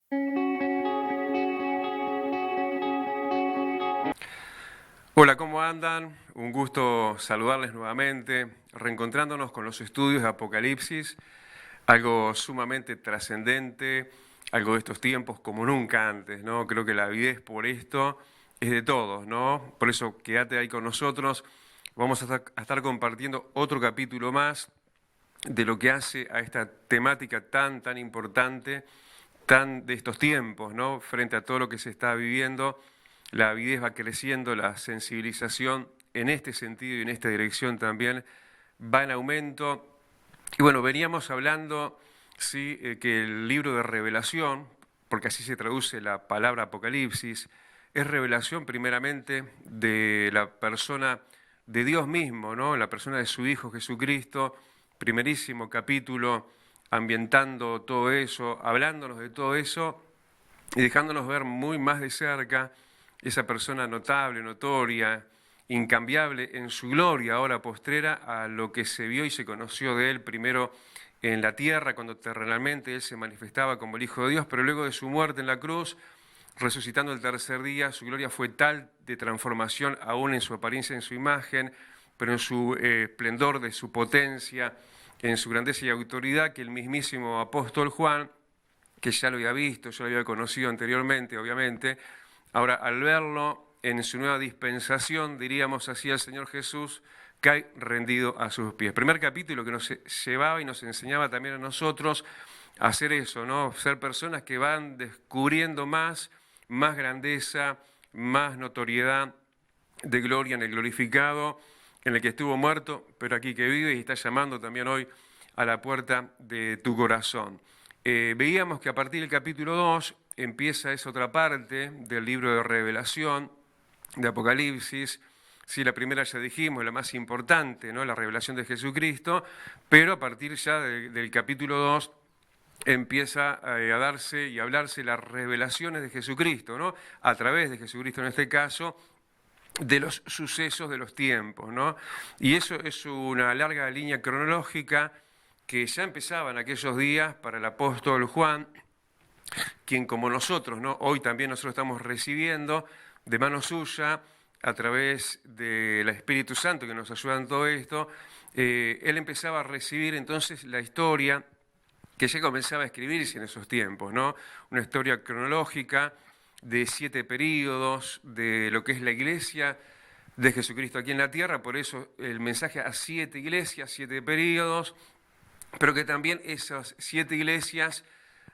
Hola, ¿cómo andan? Un gusto saludarles nuevamente, reencontrándonos con los estudios de Apocalipsis, algo sumamente trascendente, algo de estos tiempos como nunca antes, ¿no? Creo que la avidez por esto es de todos, ¿no? Por eso quédate ahí con nosotros, vamos a estar compartiendo otro capítulo más de lo que hace a esta temática tan importante, tan de estos tiempos, ¿no? Frente a todo lo que se está viviendo, la avidez va creciendo, la sensibilización en este sentido y en esta dirección también va en aumento. Y bueno, veníamos hablando, sí, que el libro de Revelación, porque así se traduce la palabra Apocalipsis, es revelación primeramente de la persona de Dios mismo, ¿no? La persona de su Hijo Jesucristo, primerísimo capítulo, ambientando todo eso, hablándonos de todo eso y dejándonos ver muy más de cerca esa persona notable, notoria, incambiable en su gloria ahora postrera a lo que se vio y se conoció de él primero en la tierra, cuando terrenalmente él se manifestaba como el Hijo de Dios, pero luego de su muerte en la cruz, resucitando el tercer día, su gloria fue tal de transformación aún en su apariencia, en su imagen, pero en su esplendor de su potencia, en su grandeza y autoridad, que el mismísimo apóstol Juan, que ya lo había visto, yo lo había conocido anteriormente, obviamente, ahora al verlo en su nueva dispensación, diríamos así, al Señor Jesús, cae rendido a sus pies. Primer capítulo que nos llevaba y nos enseñaba también a nosotros a hacer eso, ¿no? Ser personas que van descubriendo más grandeza, más notoriedad de gloria en el glorificado, en el que estuvo muerto, pero aquí que vive y está llamando también hoy a la puerta de tu corazón. Veíamos que a partir del capítulo 2 empieza esa otra parte del libro de Revelación, de Apocalipsis. Sí, la primera ya dijimos, la más importante, ¿no? La revelación de Jesucristo, pero a partir ya del capítulo 2 empieza a darse y a hablarse las revelaciones de Jesucristo, ¿no? A través de Jesucristo en este caso, de los sucesos de los tiempos, ¿no? Y eso es una larga línea cronológica que ya empezaba en aquellos días para el apóstol Juan, quien como nosotros, ¿no? Hoy también nosotros estamos recibiendo de mano suya, a través del Espíritu Santo que nos ayuda en todo esto, él empezaba a recibir entonces la historia que ya comenzaba a escribirse en esos tiempos, ¿no? Una historia cronológica de 7 períodos de lo que es la iglesia de Jesucristo aquí en la tierra, por eso el mensaje a 7 iglesias, 7 períodos, pero que también esas 7 iglesias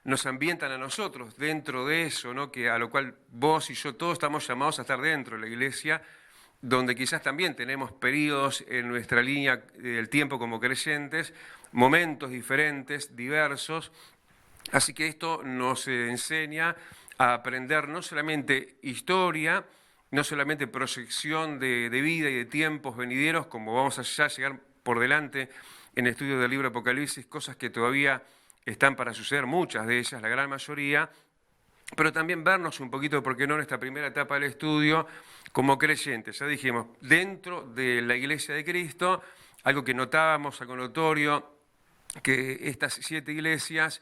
nos ambientan a nosotros dentro de eso, ¿no? Que a lo cual vos y yo todos estamos llamados a estar dentro de la iglesia, donde quizás también tenemos periodos en nuestra línea del tiempo como creyentes, momentos diferentes, diversos. Así que esto nos enseña a aprender no solamente historia, no solamente proyección de vida y de tiempos venideros, como vamos a ya llegar por delante en el estudio del libro Apocalipsis, cosas que todavía están para suceder, muchas de ellas, la gran mayoría, pero también vernos un poquito, ¿por qué no?, en esta primera etapa del estudio como creyentes. Ya dijimos, dentro de la Iglesia de Cristo, algo que notábamos, algo notorio, que estas 7 iglesias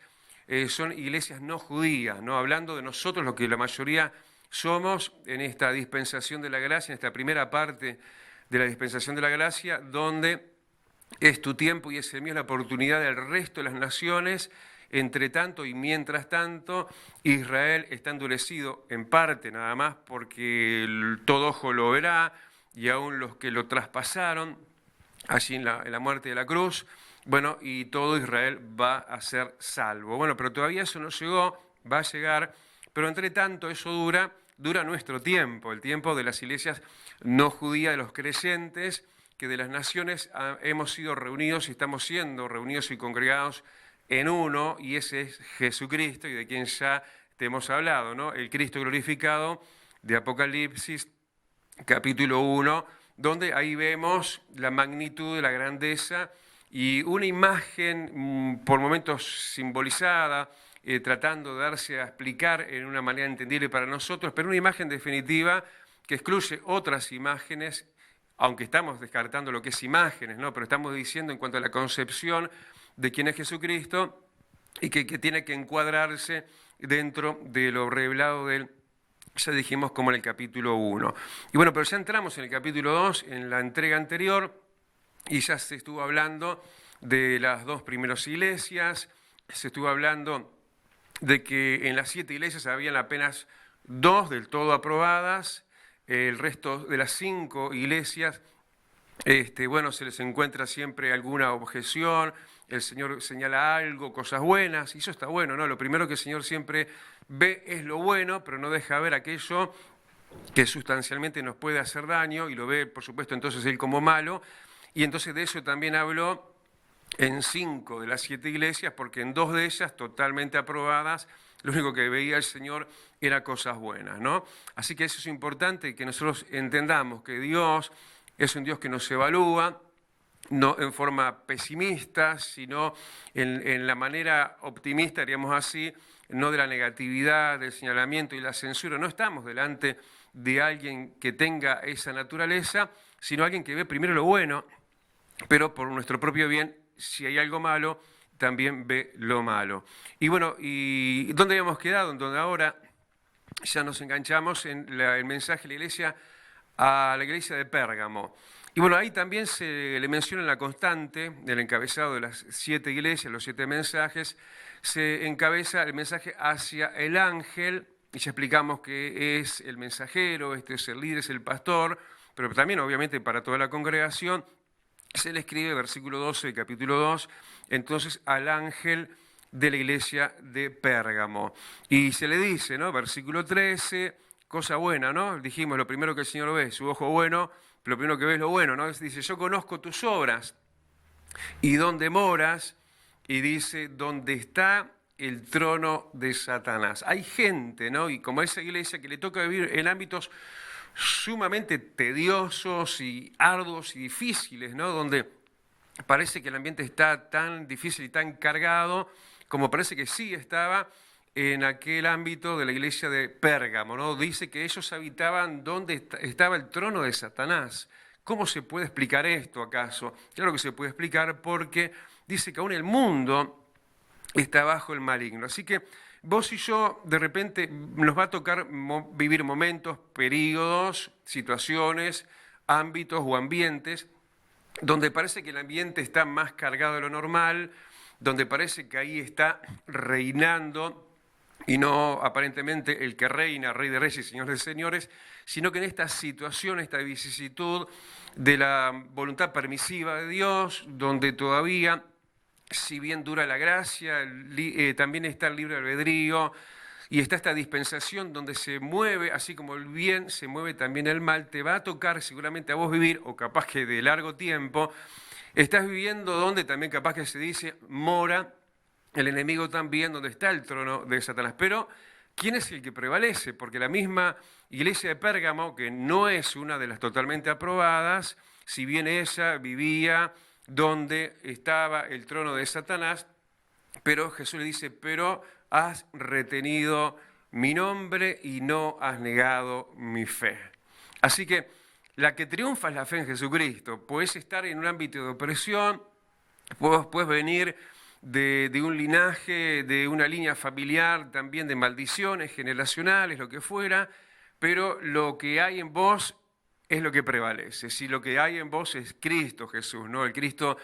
son iglesias no judías, ¿no? Hablando de nosotros, lo que la mayoría somos en esta dispensación de la gracia, en esta primera parte de la dispensación de la gracia, donde es tu tiempo y es el mío, la oportunidad del resto de las naciones. Entre tanto y mientras tanto, Israel está endurecido en parte nada más porque todo ojo lo verá, y aún los que lo traspasaron allí en la muerte de la cruz, bueno, y todo Israel va a ser salvo. Bueno, pero todavía eso no llegó, va a llegar, pero entre tanto eso dura nuestro tiempo, el tiempo de las iglesias no judías, de los creyentes, que de las naciones hemos sido reunidos y estamos siendo reunidos y congregados en uno, y ese es Jesucristo, y de quien ya te hemos hablado, ¿no? El Cristo glorificado de Apocalipsis, capítulo 1, donde ahí vemos la magnitud de la grandeza y una imagen por momentos simbolizada, tratando de darse a explicar en una manera entendible para nosotros, pero una imagen definitiva que excluye otras imágenes, aunque estamos descartando lo que es imágenes, ¿no? Pero estamos diciendo en cuanto a la concepción de quién es Jesucristo, y que tiene que encuadrarse dentro de lo revelado de él, ya dijimos como en el capítulo 1. Y bueno, pero ya entramos en el capítulo 2, en la entrega anterior, y ya se estuvo hablando de las dos primeras iglesias, se estuvo hablando de que en las 7 iglesias habían apenas 2 del todo aprobadas, el resto de las 5 iglesias, bueno, se les encuentra siempre alguna objeción, el Señor señala algo, cosas buenas, y eso está bueno, ¿no? Lo primero que el Señor siempre ve es lo bueno, pero no deja ver aquello que sustancialmente nos puede hacer daño, y lo ve, por supuesto, entonces Él como malo, y entonces de eso también habló en 5 de las 7 iglesias, porque en 2 de ellas, totalmente aprobadas, lo único que veía el Señor era cosas buenas, ¿no? Así que eso es importante, que nosotros entendamos que Dios es un Dios que nos evalúa, no en forma pesimista, sino en la manera optimista, diríamos así, no de la negatividad, del señalamiento y la censura. No estamos delante de alguien que tenga esa naturaleza, sino alguien que ve primero lo bueno, pero por nuestro propio bien, si hay algo malo, también ve lo malo. Y bueno, ¿y dónde habíamos quedado? En donde ahora ya nos enganchamos en el mensaje de la iglesia a la iglesia de Pérgamo. Y bueno, ahí también se le menciona en la constante del encabezado de las 7 iglesias, los 7 mensajes, se encabeza el mensaje hacia el ángel, y ya explicamos que es el mensajero, es el líder, es el pastor, pero también obviamente para toda la congregación. Se le escribe, versículo 12 del capítulo 2, entonces al ángel de la iglesia de Pérgamo. Y se le dice, ¿no? Versículo 13, cosa buena, ¿no? Dijimos, lo primero que el Señor ve, su ojo bueno, lo primero que ve es lo bueno, ¿no? Dice, yo conozco tus obras y dónde moras, y dice, dónde está el trono de Satanás. Hay gente, ¿no? Y como esa iglesia que le toca vivir en ámbitos sumamente tediosos y arduos y difíciles, ¿no? Donde parece que el ambiente está tan difícil y tan cargado como parece que sí estaba en aquel ámbito de la iglesia de Pérgamo, ¿no? Dice que ellos habitaban donde estaba el trono de Satanás. ¿Cómo se puede explicar esto acaso? Claro que se puede explicar porque dice que aún el mundo está bajo el maligno. Así que vos y yo, de repente, nos va a tocar vivir momentos, periodos, situaciones, ámbitos o ambientes donde parece que el ambiente está más cargado de lo normal, donde parece que ahí está reinando, y no aparentemente el que reina, Rey de Reyes y Señor de Señores, sino que en esta situación, esta vicisitud de la voluntad permisiva de Dios, donde todavía, si bien dura la gracia, también está el libre albedrío, y está esta dispensación donde se mueve, así como el bien, se mueve también el mal. Te va a tocar seguramente a vos vivir, o capaz que de largo tiempo, estás viviendo donde también capaz que se dice mora el enemigo también, donde está el trono de Satanás. Pero, ¿quién es el que prevalece? Porque la misma iglesia de Pérgamo, que no es una de las totalmente aprobadas, si bien ella vivía donde estaba el trono de Satanás, pero Jesús le dice, pero has retenido mi nombre y no has negado mi fe. Así que la que triunfa es la fe en Jesucristo. Puedes estar en un ámbito de opresión, puedes venir de un linaje, de una línea familiar, también de maldiciones generacionales, lo que fuera, pero lo que hay en vos es lo que prevalece. Si lo que hay en vos es Cristo Jesús, ¿no? El Cristo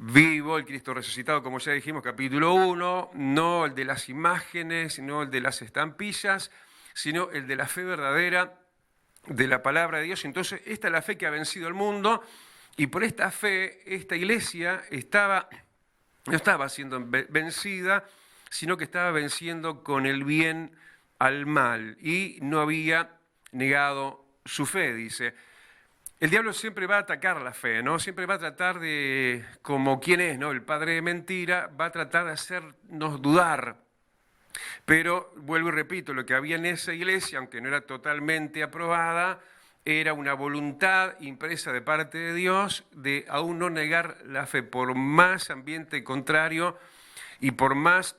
vivo, el Cristo resucitado, como ya dijimos, capítulo 1, no el de las imágenes, no el de las estampillas, sino el de la fe verdadera, de la palabra de Dios. Entonces, esta es la fe que ha vencido el mundo, y por esta fe, esta iglesia no estaba siendo vencida, sino que estaba venciendo con el bien al mal, y no había negado su fe, dice. El diablo siempre va a atacar la fe, ¿no? Siempre va a tratar de, como quien es, ¿no? El padre de mentira, va a tratar de hacernos dudar. Pero, vuelvo y repito, lo que había en esa iglesia, aunque no era totalmente aprobada, era una voluntad impresa de parte de Dios de aún no negar la fe, por más ambiente contrario y por más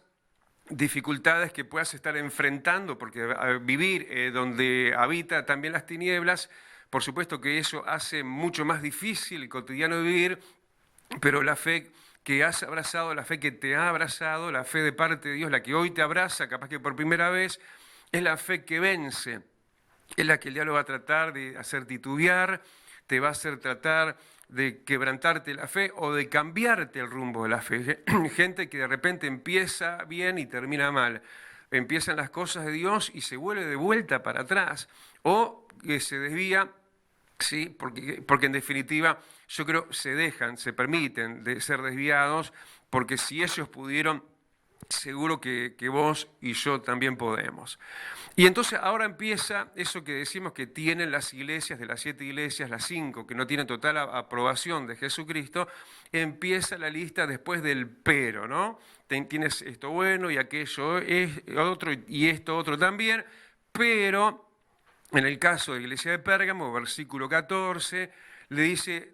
dificultades que puedas estar enfrentando, porque vivir donde habita también las tinieblas, por supuesto que eso hace mucho más difícil el cotidiano de vivir, pero la fe que has abrazado, la fe que te ha abrazado, la fe de parte de Dios, la que hoy te abraza, capaz que por primera vez, es la fe que vence. Es la que el diablo va a tratar de hacer titubear, te va a hacer tratar de quebrantarte la fe o de cambiarte el rumbo de la fe. Gente que de repente empieza bien y termina mal. Empiezan las cosas de Dios y se vuelve de vuelta para atrás. O que se desvía, sí, porque en definitiva yo creo se permiten de ser desviados, porque si ellos pudieron, seguro que vos y yo también podemos. Y entonces ahora empieza eso que decimos que tienen las iglesias, de las 7 iglesias, las 5 que no tienen total aprobación de Jesucristo, empieza la lista después del pero, ¿no? Tienes esto bueno y aquello es otro y esto otro también, pero en el caso de la iglesia de Pérgamo, versículo 14, le dice,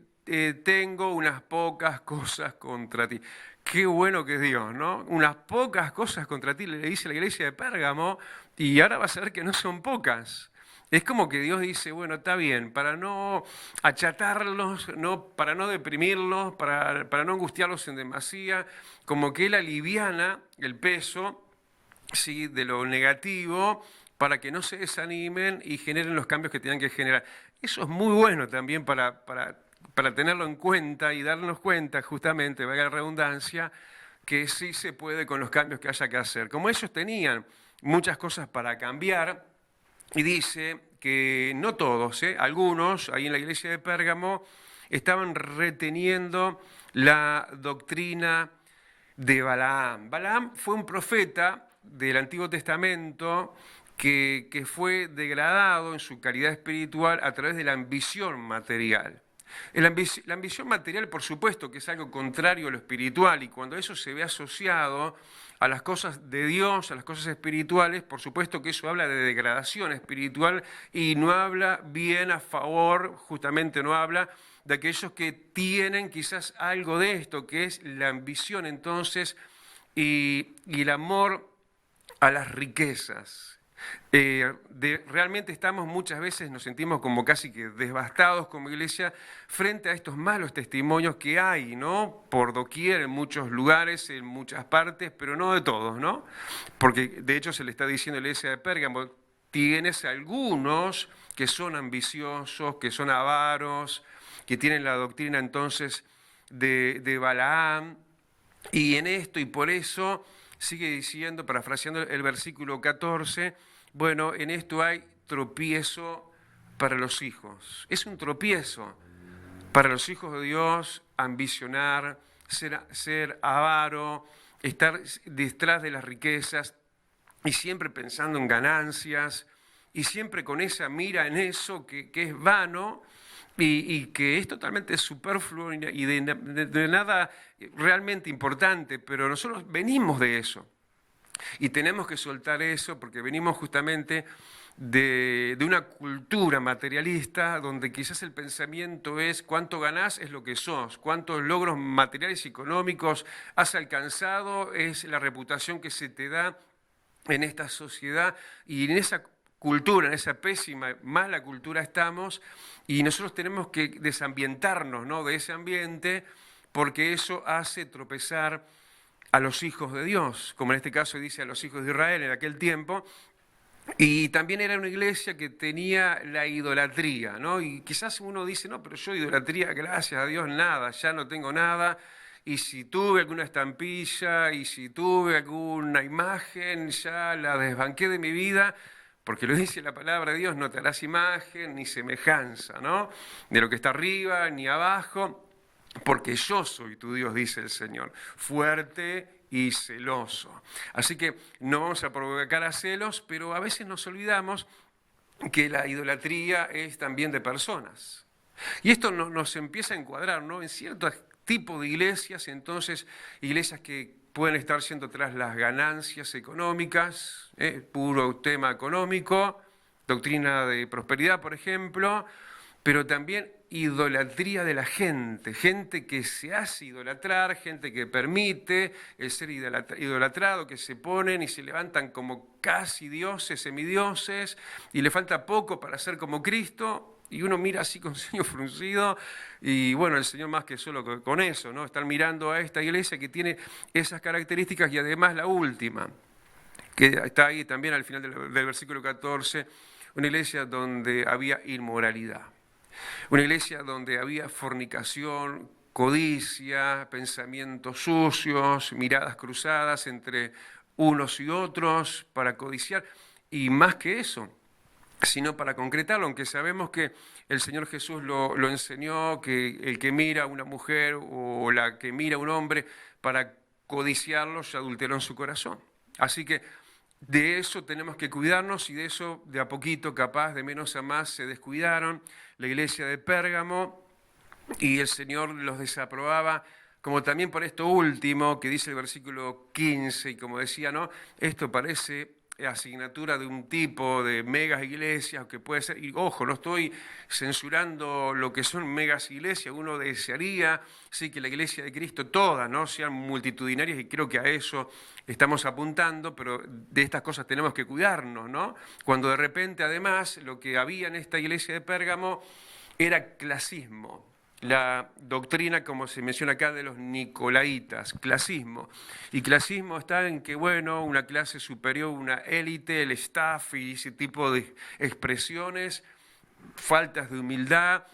tengo unas pocas cosas contra ti. Qué bueno que es Dios, ¿no? Unas pocas cosas contra ti, le dice la iglesia de Pérgamo, y ahora vas a ver que no son pocas. Es como que Dios dice, bueno, está bien, para no achatarlos, para no deprimirlos, para no angustiarlos en demasía, como que Él aliviana el peso, ¿sí?, de lo negativo, para que no se desanimen y generen los cambios que tengan que generar. Eso es muy bueno también para tenerlo en cuenta y darnos cuenta, justamente, valga la redundancia, que sí se puede con los cambios que haya que hacer. Como ellos tenían muchas cosas para cambiar, y dice que no todos, algunos ahí en la iglesia de Pérgamo estaban reteniendo la doctrina de Balaam. Balaam fue un profeta del Antiguo Testamento que fue degradado en su calidad espiritual a través de la ambición material. La ambición material, por supuesto, que es algo contrario a lo espiritual, y cuando eso se ve asociado a las cosas de Dios, a las cosas espirituales, por supuesto que eso habla de degradación espiritual y no habla bien a favor, justamente no habla de aquellos que tienen quizás algo de esto, que es la ambición entonces y el amor a las riquezas. Realmente muchas veces nos sentimos como casi que devastados como iglesia frente a estos malos testimonios que hay, ¿no? Por doquier, en muchos lugares, en muchas partes, pero no de todos, ¿no? Porque de hecho se le está diciendo a la iglesia de Pérgamo, tienes algunos que son ambiciosos, que son avaros, que tienen la doctrina entonces de Balaam, y en esto y por eso sigue diciendo, parafraseando el versículo 14, bueno, en esto hay tropiezo para los hijos. Es un tropiezo para los hijos de Dios ambicionar, ser avaro, estar detrás de las riquezas y siempre pensando en ganancias y siempre con esa mira en eso que es vano y que es totalmente superfluo y de nada realmente importante, pero nosotros venimos de eso. Y tenemos que soltar eso porque venimos justamente de una cultura materialista donde quizás el pensamiento es cuánto ganás es lo que sos, cuántos logros materiales y económicos has alcanzado es la reputación que se te da en esta sociedad, y en esa cultura, en esa pésima, mala cultura estamos, y nosotros tenemos que desambientarnos, ¿no?, de ese ambiente, porque eso hace tropezar a los hijos de Dios, como en este caso dice a los hijos de Israel en aquel tiempo. Y también era una iglesia que tenía la idolatría, ¿no? Y quizás uno dice, no, pero yo idolatría, gracias a Dios, nada, ya no tengo nada. Y si tuve alguna estampilla, y si tuve alguna imagen, ya la desbanqué de mi vida, porque lo dice la palabra de Dios, no te harás imagen ni semejanza, ¿no?, de lo que está arriba ni abajo, porque yo soy tu Dios, dice el Señor, fuerte y celoso. Así que no vamos a provocar a celos, pero a veces nos olvidamos que la idolatría es también de personas. Y esto nos empieza a encuadrar, ¿no?, en ciertos tipos de iglesias, entonces iglesias que pueden estar siendo tras las ganancias económicas, puro tema económico, doctrina de prosperidad, por ejemplo, pero también idolatría de la gente, gente que se hace idolatrar, gente que permite el ser idolatrado, que se ponen y se levantan como casi dioses, semidioses, y le falta poco para ser como Cristo, Y uno mira así con ceño fruncido y bueno, el Señor más que solo con eso, ¿no? Están mirando a esta iglesia que tiene esas características y además la última, que está ahí también al final del versículo 14, una iglesia donde había inmoralidad, una iglesia donde había fornicación, codicia, pensamientos sucios, miradas cruzadas entre unos y otros para codiciar, y más que eso, sino para concretarlo, aunque sabemos que el Señor Jesús lo enseñó, que el que mira a una mujer o la que mira a un hombre para codiciarlo se adulteró en su corazón. Así que de eso tenemos que cuidarnos y de eso de a poquito, capaz de menos a más, se descuidaron la iglesia de Pérgamo y el Señor los desaprobaba, como también por esto último que dice el versículo 15, y como decía, ¿no? Esto parece asignatura de un tipo de megas iglesias, que puede ser, y ojo, no estoy censurando lo que son megas iglesias, uno desearía, sí, que la iglesia de Cristo todas, ¿no?, sean multitudinarias, y creo que a eso estamos apuntando, pero de estas cosas tenemos que cuidarnos, ¿no? Cuando de repente, además, lo que había en esta iglesia de Pérgamo era clasismo. La doctrina, como se menciona acá, de los nicolaitas, clasismo. Y clasismo está en que, bueno, una clase superior, una élite, el staff y ese tipo de expresiones, faltas de humildad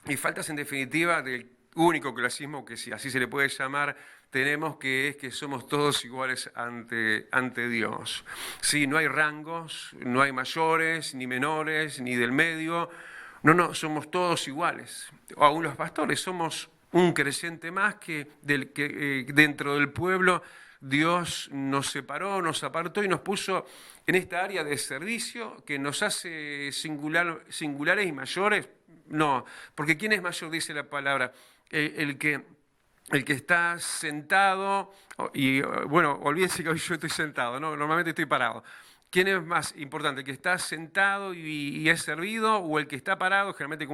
y faltas, en definitiva, del único clasismo que, si así se le puede llamar, tenemos, que es que somos todos iguales ante Dios. Sí, no hay rangos, no hay mayores, ni menores, ni del medio. No, somos todos iguales. Aún los pastores somos un creyente más que dentro del pueblo Dios nos separó, nos apartó y nos puso en esta área de servicio que nos hace singulares y mayores. No, porque ¿quién es mayor? Dice la palabra. El que está sentado, y bueno, olvídense que hoy yo estoy sentado, ¿no? Normalmente estoy parado. ¿Quién es más importante? ¿El que está sentado y es servido o el que está parado? Generalmente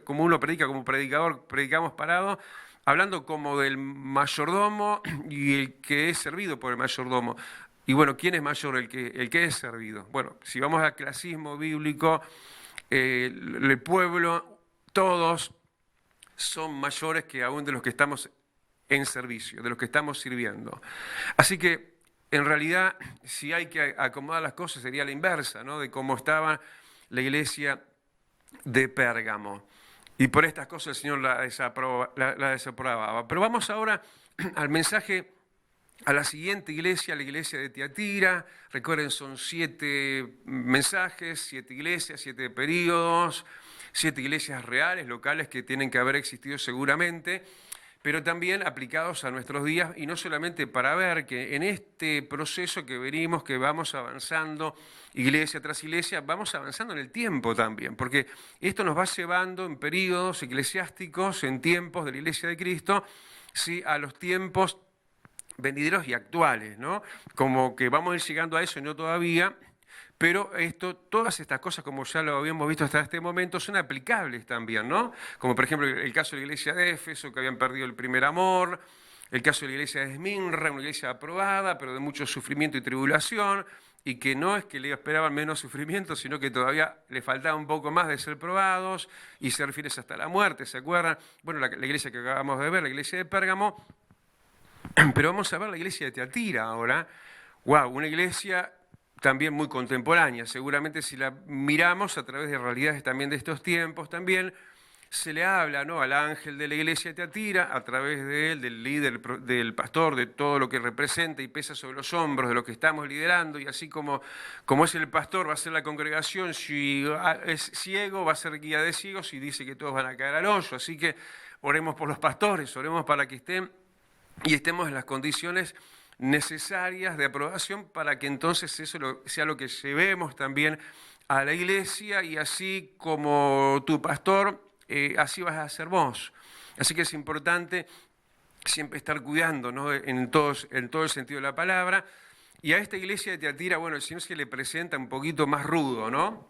como uno predica, como predicador, predicamos parado, hablando como del mayordomo y el que es servido por el mayordomo. Y bueno, ¿quién es mayor? El que es servido. Bueno, si vamos al clasismo bíblico, el pueblo, todos son mayores que aún de los que estamos en servicio, de los que estamos sirviendo. Así que, en realidad, si hay que acomodar las cosas, sería la inversa, ¿no?, de cómo estaba la iglesia de Pérgamo. Y por estas cosas el Señor la desaprobaba. Pero vamos ahora al mensaje a la siguiente iglesia, la iglesia de Tiatira. Recuerden, son 7 mensajes, 7 iglesias, 7 períodos, 7 iglesias reales, locales, que tienen que haber existido seguramente, pero también aplicados a nuestros días, y no solamente para ver que en este proceso que venimos, que vamos avanzando iglesia tras iglesia, vamos avanzando en el tiempo también, porque esto nos va llevando en periodos eclesiásticos, en tiempos de la iglesia de Cristo, sí, a los tiempos venideros y actuales, ¿no? Como que vamos a ir llegando a eso y no todavía. Pero todas estas cosas, como ya lo habíamos visto hasta este momento, son aplicables también, ¿no? Como por ejemplo el caso de la iglesia de Éfeso, que habían perdido el primer amor, el caso de la iglesia de Esmirna, una iglesia aprobada, pero de mucho sufrimiento y tribulación, y que no es que le esperaban menos sufrimiento, sino que todavía le faltaba un poco más de ser probados y ser fieles hasta la muerte, ¿se acuerdan? Bueno, la iglesia que acabamos de ver, la iglesia de Pérgamo, pero vamos a ver la iglesia de Tiatira ahora. ¡Wow! Una iglesia también muy contemporánea. Seguramente si la miramos a través de realidades también de estos tiempos, también se le habla, ¿no?, al ángel de la iglesia de Tiatira, a través de él, del líder, del pastor, de todo lo que representa y pesa sobre los hombros de lo que estamos liderando, y así como es el pastor, va a ser la congregación. Si es ciego, va a ser guía de ciegos, y dice que todos van a caer al hoyo. Así que oremos por los pastores, oremos para que estemos en las condiciones necesarias de aprobación, para que entonces eso sea lo que llevemos también a la iglesia, y así como tu pastor, así vas a ser vos. Así que es importante siempre estar cuidando, ¿no?, en todo el sentido de la palabra. Y a esta iglesia de Tiatira, bueno, el Señor se le presenta un poquito más rudo, ¿no?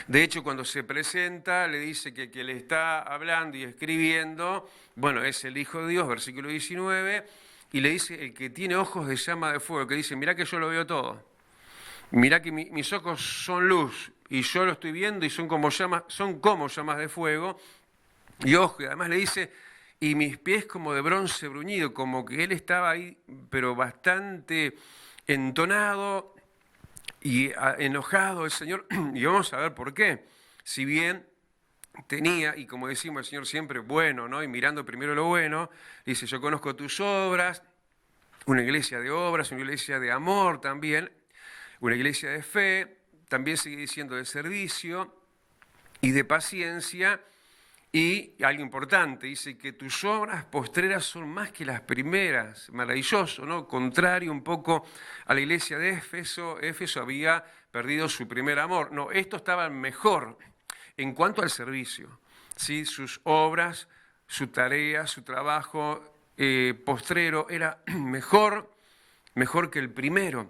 De hecho, cuando se presenta, le dice que le está hablando y escribiendo, bueno, es el Hijo de Dios, versículo 19, y le dice, el que tiene ojos de llama de fuego, que dice, mirá que yo lo veo todo. mirá que mis ojos son luz y yo lo estoy viendo y son como llamas de fuego. Y ojo, y además le dice, y mis pies como de bronce bruñido, como que él estaba ahí, pero bastante entonado y enojado el Señor. Y vamos a ver por qué. Si bien tenía, y como decimos el Señor siempre, bueno, ¿no? Y mirando primero lo bueno, dice, yo conozco tus obras, una iglesia de obras, una iglesia de amor también, una iglesia de fe, también sigue diciendo de servicio y de paciencia. Y algo importante, dice que tus obras postreras son más que las primeras. Maravilloso, ¿no? Contrario un poco a la iglesia de Éfeso. Éfeso había perdido su primer amor. No, estos estaban mejor en cuanto al servicio. ¿Sí? Sus obras, su tarea, su trabajo postrero era mejor que el primero.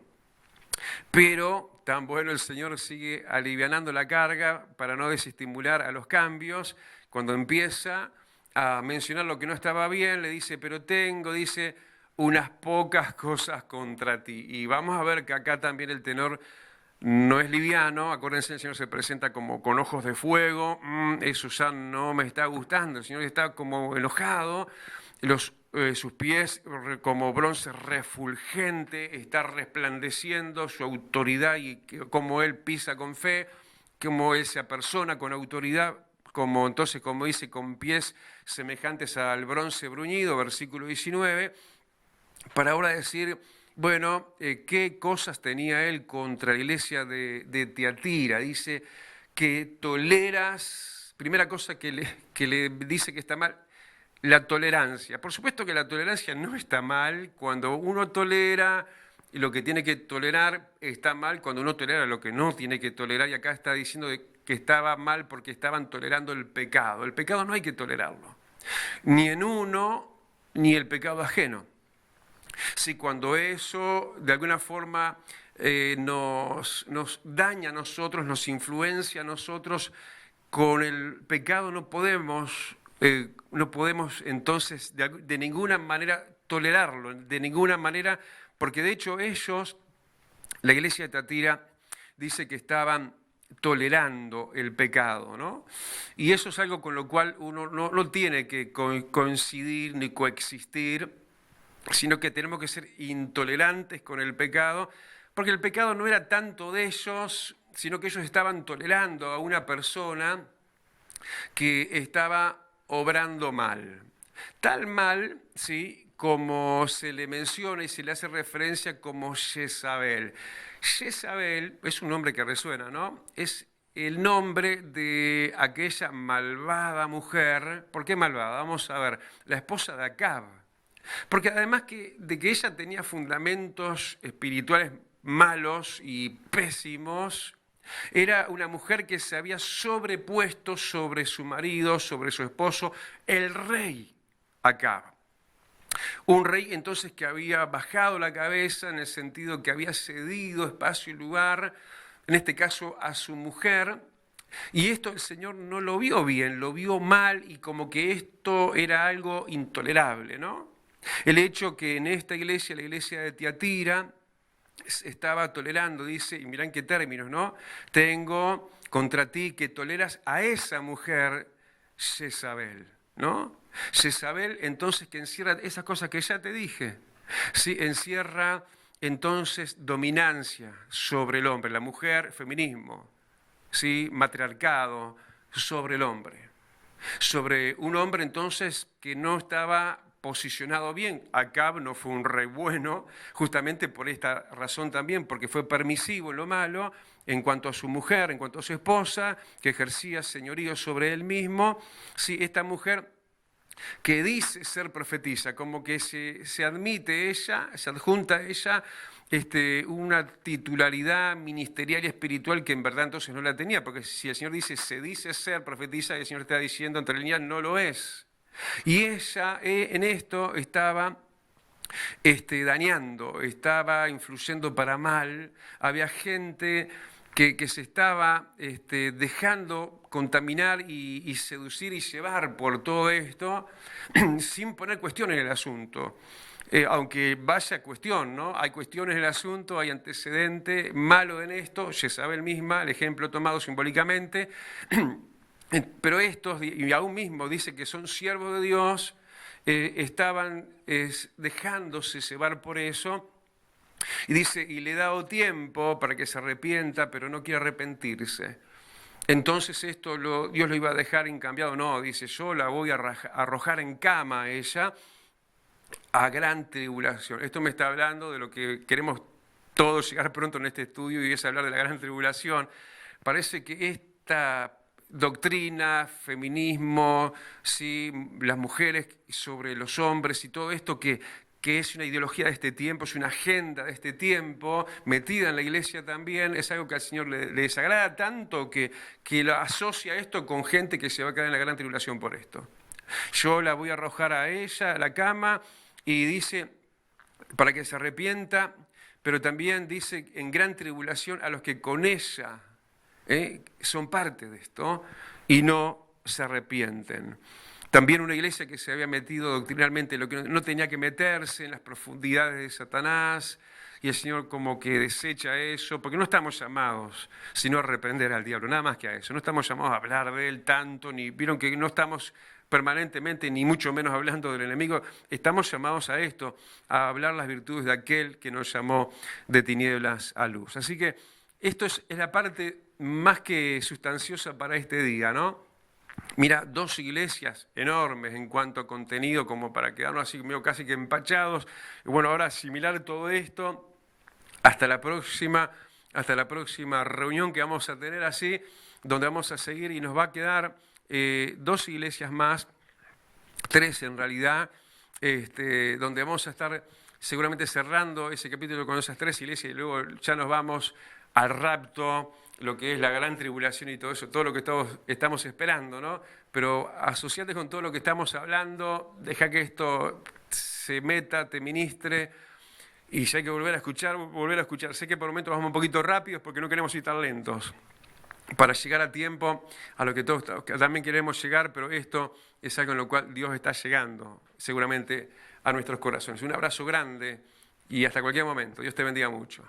Pero tan bueno el Señor sigue alivianando la carga para no desestimular a los cambios. Cuando empieza a mencionar lo que no estaba bien, le dice, pero tengo, dice, unas pocas cosas contra ti. Y vamos a ver que acá también el tenor no es liviano. Acuérdense, el Señor se presenta como con ojos de fuego. Eso ya no me está gustando. El Señor está como enojado. Sus pies como bronce refulgente, está resplandeciendo su autoridad y como Él pisa con fe, como Él se apersona con autoridad, como dice, con pies semejantes al bronce bruñido, versículo 19, para ahora decir, bueno, qué cosas tenía Él contra la iglesia de Tiatira. Dice que toleras, primera cosa que le dice que está mal, la tolerancia. Por supuesto que la tolerancia no está mal cuando uno tolera y lo que tiene que tolerar, está mal cuando uno tolera lo que no tiene que tolerar. Y acá está diciendo que estaba mal porque estaban tolerando el pecado. El pecado no hay que tolerarlo, ni en uno ni el pecado ajeno. Si cuando eso de alguna forma nos daña a nosotros, nos influencia a nosotros, con el pecado no podemos entonces de ninguna manera tolerarlo, de ninguna manera, porque de hecho ellos, la iglesia de Tiatira, dice que estaban tolerando el pecado, ¿no? Y eso es algo con lo cual uno no tiene que coincidir ni coexistir, sino que tenemos que ser intolerantes con el pecado, porque el pecado no era tanto de ellos, sino que ellos estaban tolerando a una persona que estaba obrando mal. Tal mal, ¿sí?, como se le menciona y se le hace referencia como Jezabel. Jezabel es un nombre que resuena, ¿no? Es el nombre de aquella malvada mujer. ¿Por qué malvada? Vamos a ver, la esposa de Acab. Porque además de que ella tenía fundamentos espirituales malos y pésimos, era una mujer que se había sobrepuesto sobre su marido, sobre su esposo, el rey Acab. Un rey entonces que había bajado la cabeza en el sentido que había cedido espacio y lugar, en este caso a su mujer, y esto el Señor no lo vio bien, lo vio mal y como que esto era algo intolerable, ¿no? El hecho que en esta iglesia, la iglesia de Tiatira, estaba tolerando, dice, y mirá en qué términos, ¿no? Tengo contra ti que toleras a esa mujer, Jezabel, ¿no? Jezabel, entonces, que encierra esas cosas que ya te dije, ¿sí? Encierra, entonces, dominancia sobre el hombre, la mujer, feminismo, ¿sí? Matriarcado sobre el hombre. Sobre un hombre, entonces, que no estaba posicionado bien. Acab no fue un rey bueno, justamente por esta razón también, porque fue permisivo en lo malo, en cuanto a su mujer, en cuanto a su esposa, que ejercía señorío sobre él mismo. Sí, esta mujer que dice ser profetisa, como que se admite ella, se adjunta a ella una titularidad ministerial y espiritual que en verdad entonces no la tenía, porque si el Señor dice, se dice ser profetisa, el Señor está diciendo entre líneas, no lo es. Y ella en esto estaba dañando, estaba influyendo para mal. Había gente que se estaba dejando contaminar y seducir y llevar por todo esto sin poner cuestión en el asunto. aunque vaya cuestión, ¿no? Hay cuestiones en el asunto, hay antecedente malo en esto, Jezabel misma, el ejemplo tomado simbólicamente, pero estos, y aún mismo dice que son siervos de Dios, estaban dejándose llevar por eso, y dice, y le he dado tiempo para que se arrepienta, pero no quiere arrepentirse. Entonces esto Dios lo iba a dejar incambiado. No, dice, yo la voy a arrojar en cama a ella, a gran tribulación. Esto me está hablando de lo que queremos todos llegar pronto en este estudio, y es hablar de la gran tribulación. Parece que esta doctrina, feminismo, ¿sí?, las mujeres sobre los hombres y todo esto que es una ideología de este tiempo, es una agenda de este tiempo, metida en la iglesia también, es algo que al Señor le desagrada tanto que lo asocia esto con gente que se va a quedar en la gran tribulación por esto. Yo la voy a arrojar a ella, a la cama, y dice, para que se arrepienta, pero también dice, en gran tribulación a los que con ella son parte de esto y no se arrepienten. También una iglesia que se había metido doctrinalmente en lo que no tenía que meterse, en las profundidades de Satanás, y el Señor como que desecha eso, porque no estamos llamados sino a reprender al diablo, nada más que a eso. No estamos llamados a hablar de él tanto, ni vieron que no estamos permanentemente, ni mucho menos hablando del enemigo. Estamos llamados a esto, a hablar las virtudes de aquel que nos llamó de tinieblas a luz. Así que esto es la parte más que sustanciosa para este día, ¿no? Mira, dos iglesias enormes en cuanto a contenido, como para quedarnos así medio casi que empachados. Y bueno, ahora asimilar todo esto hasta la próxima reunión que vamos a tener así, donde vamos a seguir, y nos va a quedar dos iglesias más, tres en realidad, donde vamos a estar seguramente cerrando ese capítulo con esas tres iglesias, y luego ya nos vamos al rapto, lo que es la gran tribulación y todo eso, todo lo que estamos esperando, ¿no? Pero asociate con todo lo que estamos hablando, deja que esto se meta, te ministre, y si hay que volver a escuchar. Sé que por momentos vamos un poquito rápidos porque no queremos ir tan lentos, para llegar a tiempo a lo que todos también queremos llegar, pero esto es algo en lo cual Dios está llegando seguramente a nuestros corazones. Un abrazo grande y hasta cualquier momento. Dios te bendiga mucho.